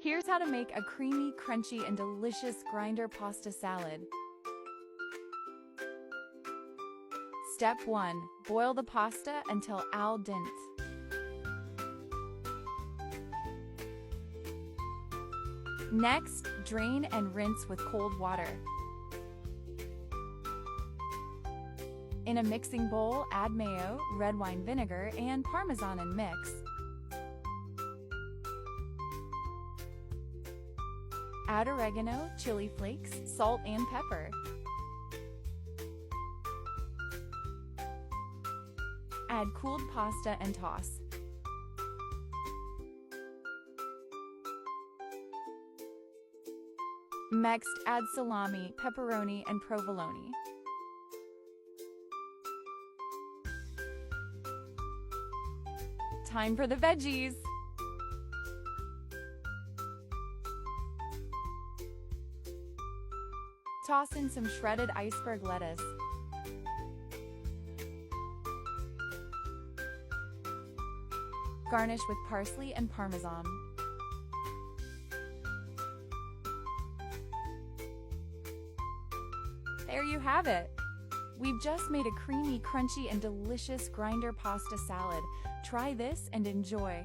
Here's how to make a creamy, crunchy, and delicious grinder pasta salad. Step 1. Boil the pasta until al dente. Next, drain and rinse with cold water. In a mixing bowl, add mayo, red wine vinegar, and Parmesan and mix. Add oregano, chili flakes, salt, and pepper. Add cooled pasta and toss. Next, add salami, pepperoni, and provolone. Time for the veggies! Toss in some shredded iceberg lettuce. Garnish with parsley and Parmesan. There you have it! We've just made a creamy, crunchy, and delicious grinder pasta salad. Try this and enjoy.